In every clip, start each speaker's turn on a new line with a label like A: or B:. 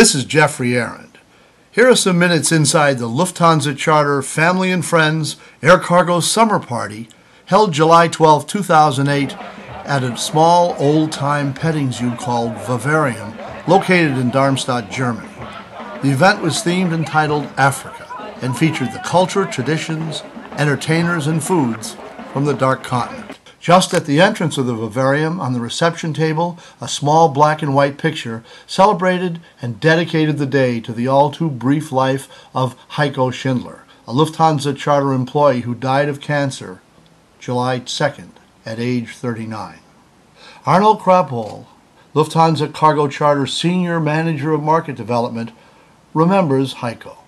A: This is Jeffrey Arend. Here are some minutes inside the Lufthansa Charter Family and Friends Air Cargo Summer Party held July 12, 2008 at a small old-time petting zoo called Vivarium located in Darmstadt, Germany. The event was themed and titled Africa and featured the culture, traditions, entertainers, and foods from the Dark Continent. Just at the entrance of the vivarium, on the reception table, a small black and white picture celebrated and dedicated the day to the all-too-brief life of Heiko Schindler, a Lufthansa charter employee who died of cancer July 2nd at age 39. Arnold Krapol, Lufthansa Cargo Charter Senior Manager of Market Development, remembers Heiko.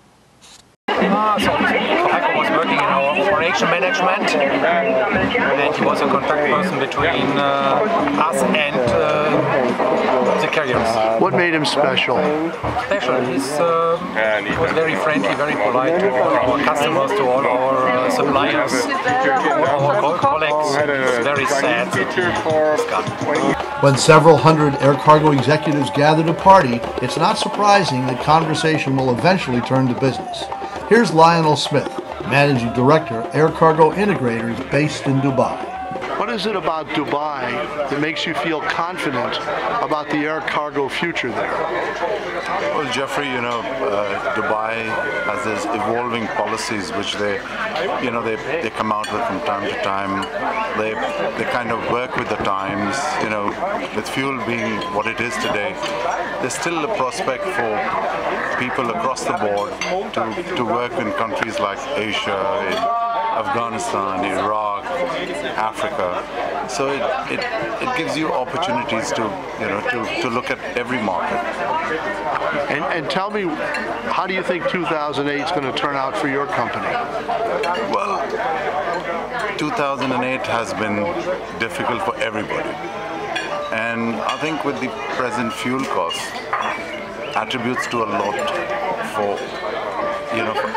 B: Heiko was working in our operation management, and he was a contact person between us and the carriers.
A: What made him special?
B: He was very friendly, very polite to all our customers, to all our suppliers, our colleagues. It's very sad that he's gone.
A: When several hundred air cargo executives gather to party, it's not surprising that conversation will eventually turn to business. Here's Lionel Smith, Managing Director, Air Cargo Integrators based in Dubai. What is it about Dubai that makes you feel confident about the air cargo future there?
C: Well, Jeffrey, Dubai has these evolving policies which they come out with from time to time. They kind of work with the times. With fuel being what it is today, there's still a prospect for people across the board to work in countries like Asia, in Afghanistan, Iraq, Africa. So it gives you opportunities to look at every market.
A: And tell me, how do you think 2008 is going to turn out for your company?
C: Well, 2008 has been difficult for everybody. And I think with the present fuel costs, attributes to a lot for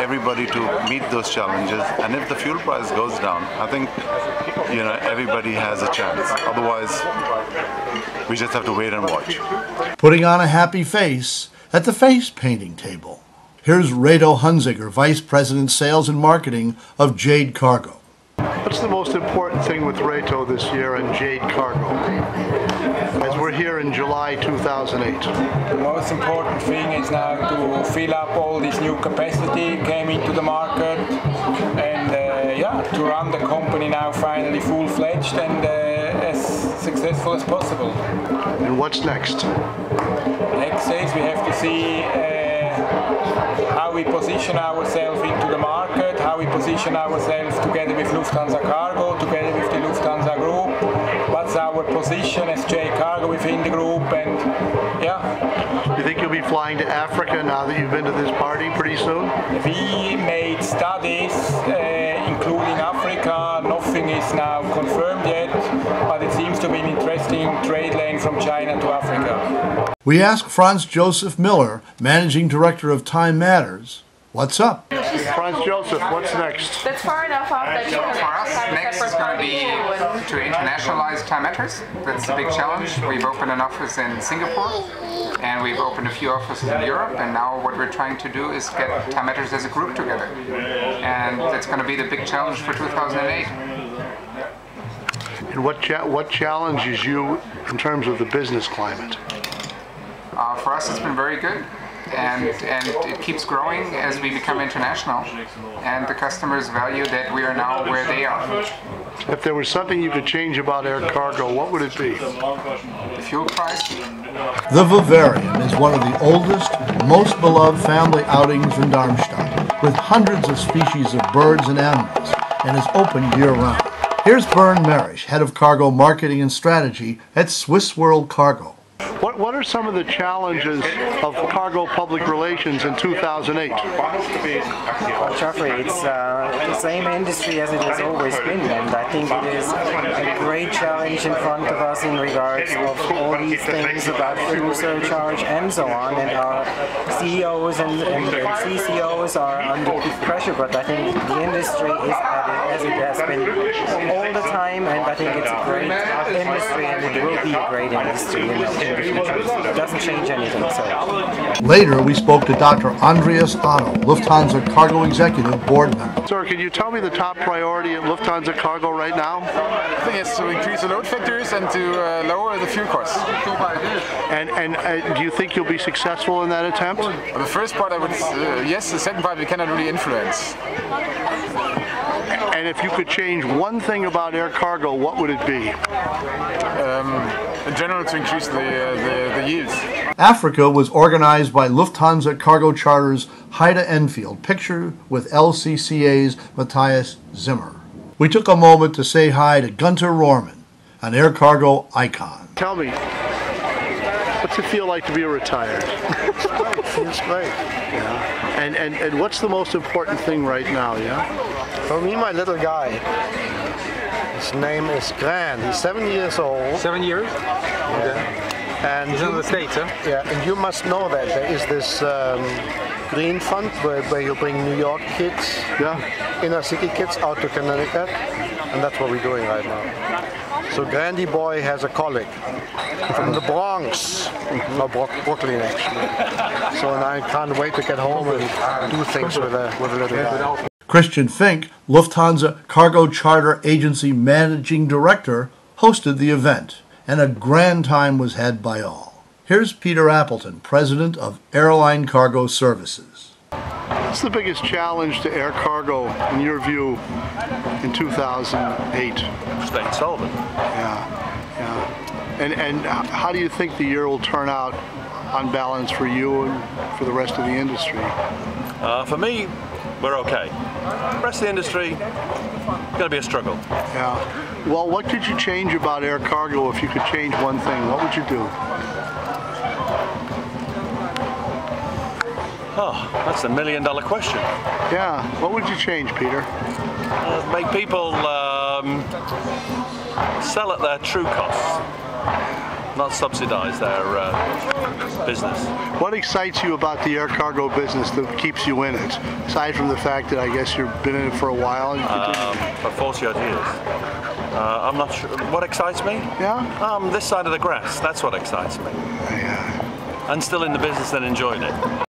C: everybody to meet those challenges. And if the fuel price goes down, I think everybody has a chance. Otherwise, we just have to wait and watch. Putting on a happy face at the face painting table. Here's Reto Hunziger, Vice President Sales and Marketing of Jade Cargo. What's the most important thing with Reto this year and Jade Cargo, as we're here in July 2008?
D: The most important thing is now to fill up all this new capacity came into the market, and to run the company now finally full-fledged and as successful as possible.
A: And what's next?
D: Next is we have to see how we position ourselves into the market, how we position ourselves together with Lufthansa Cargo, together with the Lufthansa Group, what's our position as J Cargo within the group, and
A: You think you'll be flying to Africa now that you've been to this party pretty soon?
D: We made studies including Africa. Nothing is now confirmed yet, but it seems to be an interesting trade lane from China to Africa.
A: We asked Franz Joseph Miller, Managing Director of Time Matters, what's up? Franz Joseph, what's next?
E: That's far enough off that you
F: For us, next is going to be to internationalize Time Matters. That's a big challenge. We've opened an office in Singapore, and we've opened a few offices in Europe, and now what we're trying to do is get Time Matters as a group together. And that's going to be the big challenge for 2008.
A: And what challenges you in terms of the business climate?
F: For us, it's been very good. And it keeps growing as we become international, and the customers value that we are now where they are.
A: If there was something you could change about air cargo, what would it be?
F: The fuel price.
A: The Vivarium is one of the oldest, most beloved family outings in Darmstadt, with hundreds of species of birds and animals, and is open year-round. Here's Bernd Marisch, Head of Cargo Marketing and Strategy at Swiss World Cargo. What are some of the challenges of cargo public relations in 2008?
G: Well, Jeffrey, it's the same industry as it has always been, and I think it is a great challenge in front of us in regards of all these things about fuel surcharge and so on, and our CEOs and CCOs are under big pressure, but I think the industry is at it as it has been all the time, and I think it's a great industry, and it will be a great industry in the future. It doesn't change anything. So.
A: Later, we spoke to Dr. Andreas Otto, Lufthansa Cargo Executive Board Member.
E: Sir, can you tell me the top priority at Lufthansa Cargo right now?
H: I think it's to increase the load factors and to lower the fuel costs.
E: And do you think you'll be successful in that attempt?
H: Well, the first part I would, yes, the second part we cannot really influence.
E: And if you could change one thing about air cargo, what would it be?
H: In general, to increase the yields.
A: Afrika was organized by Lufthansa Cargo Charter's Haida Enfield, pictured with LCCA's Matthias Zimmer. We took a moment to say hi to Gunter Rohrmann, an air cargo icon.
E: Tell me, what's it feel like to be retired?
I: Feels great.
E: Yeah. And what's the most important thing right now, yeah?
I: For me, my little guy. His name is Grant. He's 7 years old.
B: 7 years?
I: Yeah. And
B: he's in the States, huh?
I: Yeah, and you must know that there is this green fund where you bring New York kids, inner city kids out to Connecticut, and that's what we're doing right now. So Grandy boy has a colleague from the Bronx, no, Brooklyn actually. So I can't wait to get home and do things with a little guy.
A: Christian Fink, Lufthansa Cargo Charter Agency Managing Director, hosted the event, and a grand time was had by all. Here's Peter Appleton, President of Airline Cargo Services.
E: What's the biggest challenge to air cargo, in your view, in 2008?
J: Staying solvent.
E: Yeah. And how do you think the year will turn out on balance for you and for the rest of the industry?
J: For me, we're okay. The rest of the industry, going to be a struggle.
E: Yeah. Well, what could you change about air cargo if you could change one thing? What would you do?
J: Oh, that's a $1 million question.
E: Yeah. What would you change, Peter?
J: Make people sell at their true costs, not subsidize their business.
E: What excites you about the air cargo business that keeps you in it? Aside from the fact that I guess you've been in it for a while.
J: For 40 odd years. I'm not sure. What excites me?
E: Yeah?
J: This side of the grass. That's what excites me.
E: Yeah.
J: And still in the business and enjoying it.